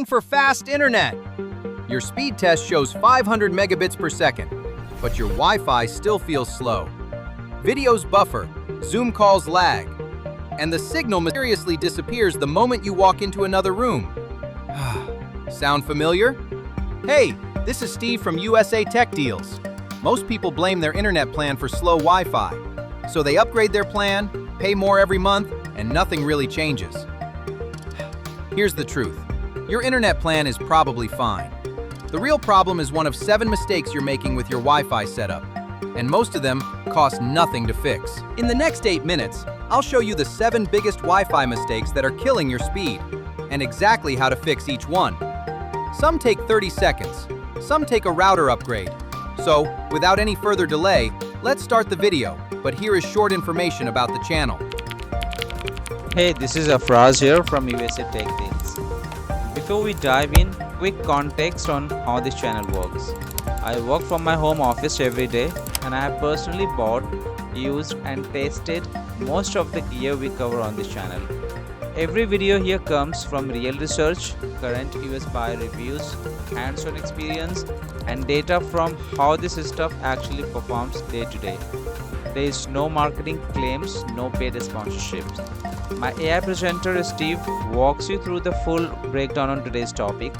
For fast internet. Your speed test shows 500 megabits per second, but your Wi-Fi still feels slow. Videos buffer, Zoom calls lag, and the signal mysteriously disappears the moment you walk into another room. Sound familiar? Hey, this is Steve from USA Tech Deals. Most people blame their internet plan for slow Wi-Fi, so they upgrade their plan, pay more every month, and nothing really changes. Here's the truth. Your internet plan is probably fine. The real problem is one of 7 mistakes you're making with your Wi-Fi setup, and most of them cost nothing to fix. In the next 8 minutes, I'll show you the 7 biggest Wi-Fi mistakes that are killing your speed, and exactly how to fix each one. Some take 30 seconds, some take a router upgrade. So, without any further delay, let's start the video, but here is short information about the channel. Hey, this is Afraz here from USA Tech Deals. Before we dive in, quick context on how this channel works. I work from my home office every day, and I have personally bought, used and tested most of the gear we cover on this channel. Every video here comes from real research, current US buyer reviews, hands-on experience and data from how this stuff actually performs day to day. There is no marketing claims, no paid sponsorships. My AI presenter Steve walks you through the full breakdown on today's topic,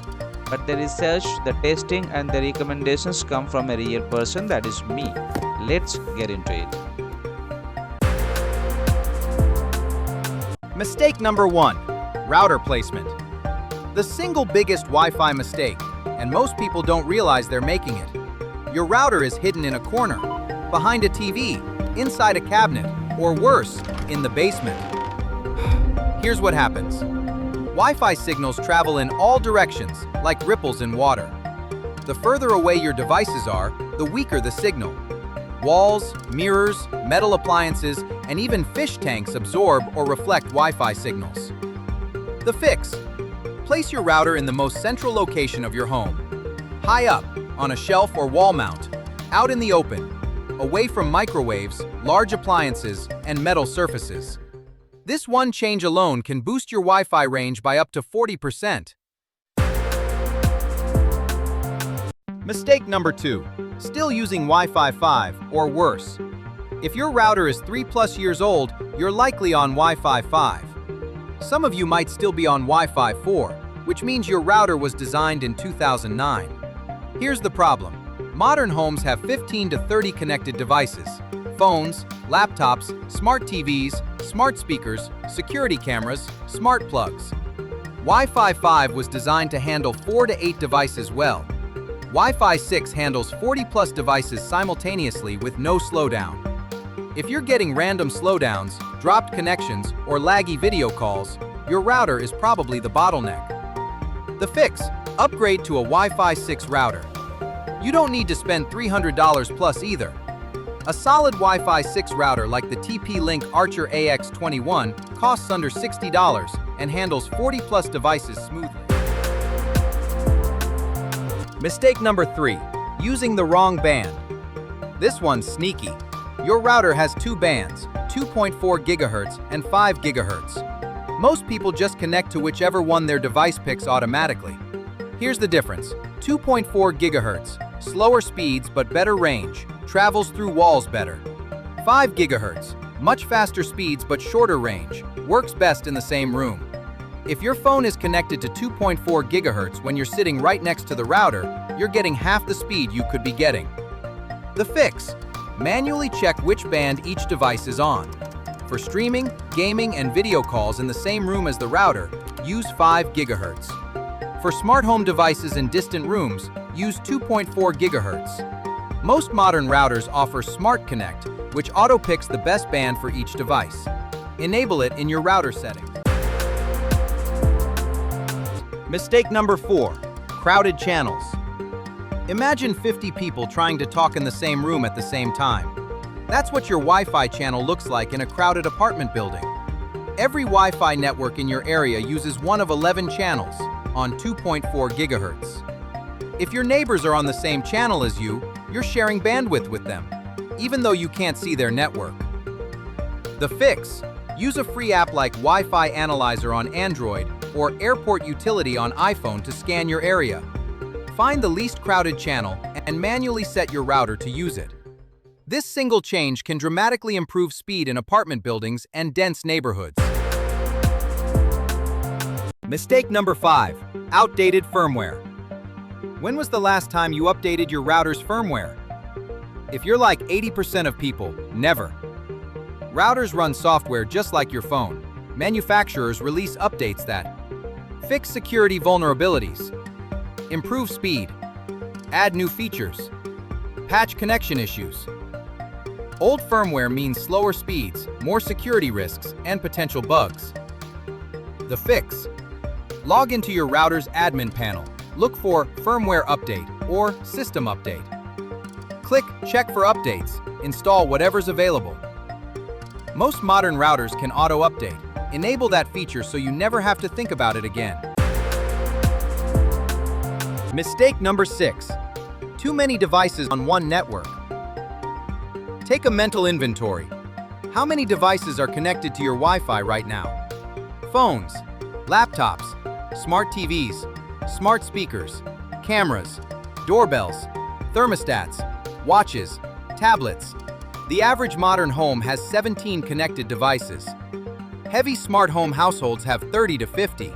but the research, the testing and the recommendations come from a real person, that is me. Let's get into it. Mistake number 1, router placement. The single biggest Wi-Fi mistake, and most people don't realize they're making it. Your router is hidden in a corner, behind a TV, inside a cabinet, or worse, in the basement. Here's what happens. Wi-Fi signals travel in all directions, like ripples in water. The further away your devices are, the weaker the signal. Walls, mirrors, metal appliances, and even fish tanks absorb or reflect Wi-Fi signals. The fix: place your router in the most central location of your home. High up, on a shelf or wall mount, out in the open, away from microwaves, large appliances, and metal surfaces. This one change alone can boost your Wi-Fi range by up to 40%. Mistake number 2, still using Wi-Fi 5 or worse. If your router is 3+ years old, you're likely on Wi-Fi 5. Some of you might still be on Wi-Fi 4, which means your router was designed in 2009. Here's the problem. Modern homes have 15 to 30 connected devices: phones, laptops, smart TVs, smart speakers, security cameras, smart plugs. Wi-Fi 5 was designed to handle 4 to 8 devices well. Wi-Fi 6 handles 40+ devices simultaneously with no slowdown. If you're getting random slowdowns, dropped connections, or laggy video calls, your router is probably the bottleneck. The fix: upgrade to a Wi-Fi 6 router. You don't need to spend $300 plus either. A solid Wi-Fi 6 router like the TP-Link Archer AX21 costs under $60 and handles 40+ devices smoothly. Mistake number 3, using the wrong band. This one's sneaky. Your router has 2 bands, 2.4 GHz and 5 GHz. Most people just connect to whichever one their device picks automatically. Here's the difference. 2.4 GHz, slower speeds but better range, travels through walls better. 5 GHz, much faster speeds but shorter range, works best in the same room. If your phone is connected to 2.4 GHz when you're sitting right next to the router, you're getting half the speed you could be getting. The fix: manually check which band each device is on. For streaming, gaming, and video calls in the same room as the router, use 5 GHz. For smart home devices in distant rooms, use 2.4 GHz. Most modern routers offer Smart Connect, which auto-picks the best band for each device. Enable it in your router settings. Mistake number 4, crowded channels. Imagine 50 people trying to talk in the same room at the same time. That's what your Wi-Fi channel looks like in a crowded apartment building. Every Wi-Fi network in your area uses one of 11 channels on 2.4 GHz. If your neighbors are on the same channel as you, you're sharing bandwidth with them, even though you can't see their network. The fix: use a free app like Wi-Fi Analyzer on Android or airport utility on iPhone to scan your area. Find the least crowded channel and manually set your router to use it. This single change can dramatically improve speed in apartment buildings and dense neighborhoods. Mistake number 5. Outdated firmware. When was the last time you updated your router's firmware? If you're like 80% of people, never. Routers run software just like your phone. Manufacturers release updates that fix security vulnerabilities, improve speed, add new features, patch connection issues. Old firmware means slower speeds, more security risks, and potential bugs. The fix. Log into your router's admin panel. Look for Firmware Update or System Update. Click Check for Updates. Install whatever's available. Most modern routers can auto-update. Enable that feature so you never have to think about it again. Mistake number 6. Too many devices on one network. Take a mental inventory. How many devices are connected to your Wi-Fi right now? Phones, laptops, smart TVs, smart speakers, cameras, doorbells, thermostats, watches, tablets. The average modern home has 17 connected devices. Heavy smart home households have 30 to 50.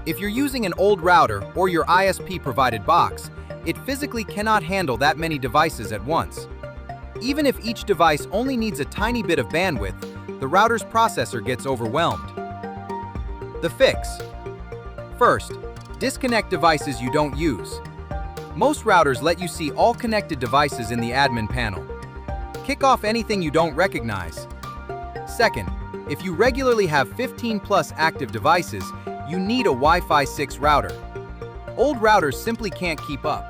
If you're using an old router or your ISP-provided box, it physically cannot handle that many devices at once. Even if each device only needs a tiny bit of bandwidth, the router's processor gets overwhelmed. The fix. First, disconnect devices you don't use. Most routers let you see all connected devices in the admin panel. Kick off anything you don't recognize. Second, if you regularly have 15+ active devices, you need a Wi-Fi 6 router. Old routers simply can't keep up.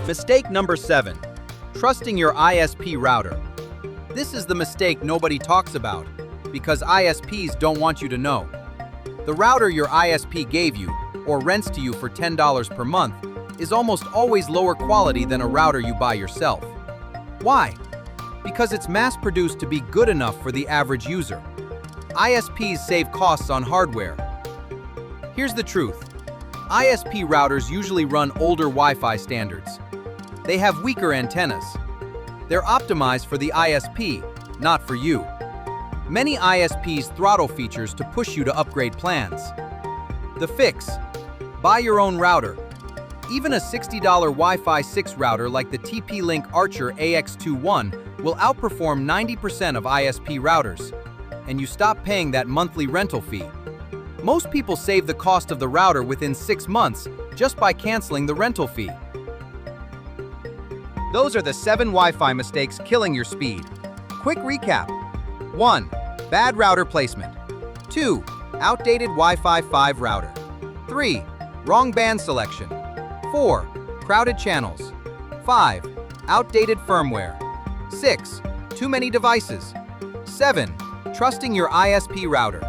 Mistake number 7. Trusting your ISP router. This is the mistake nobody talks about, because ISPs don't want you to know. The router your ISP gave you, or rents to you for $10 per month, is almost always lower quality than a router you buy yourself. Why? Because it's mass-produced to be good enough for the average user. ISPs save costs on hardware. Here's the truth. ISP routers usually run older Wi-Fi standards. They have weaker antennas. They're optimized for the ISP, not for you. Many ISPs throttle features to push you to upgrade plans. The fix. Buy your own router. Even a $60 Wi-Fi 6 router like the TP-Link Archer AX21 will outperform 90% of ISP routers, and you stop paying that monthly rental fee. Most people save the cost of the router within 6 months just by canceling the rental fee. Those are the 7 Wi-Fi mistakes killing your speed. Quick recap. 1. Bad router placement. 2. Outdated Wi-Fi 5 router. 3. Wrong band selection. 4. Crowded channels. 5. Outdated firmware. 6. Too many devices. 7. Trusting your ISP router.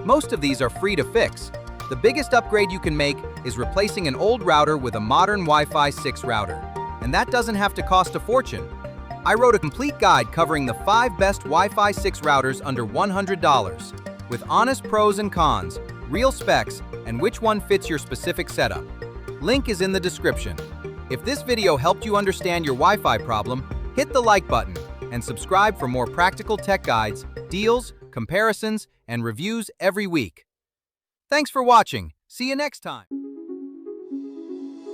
Most of these are free to fix. The biggest upgrade you can make is replacing an old router with a modern Wi-Fi 6 router. And that doesn't have to cost a fortune. I wrote a complete guide covering the 5 best Wi-Fi 6 routers under $100, with honest pros and cons, real specs, and which one fits your specific setup. Link is in the description. If this video helped you understand your Wi-Fi problem, hit the like button and subscribe for more practical tech guides, deals, comparisons, and reviews every week. Thanks for watching. See you next time.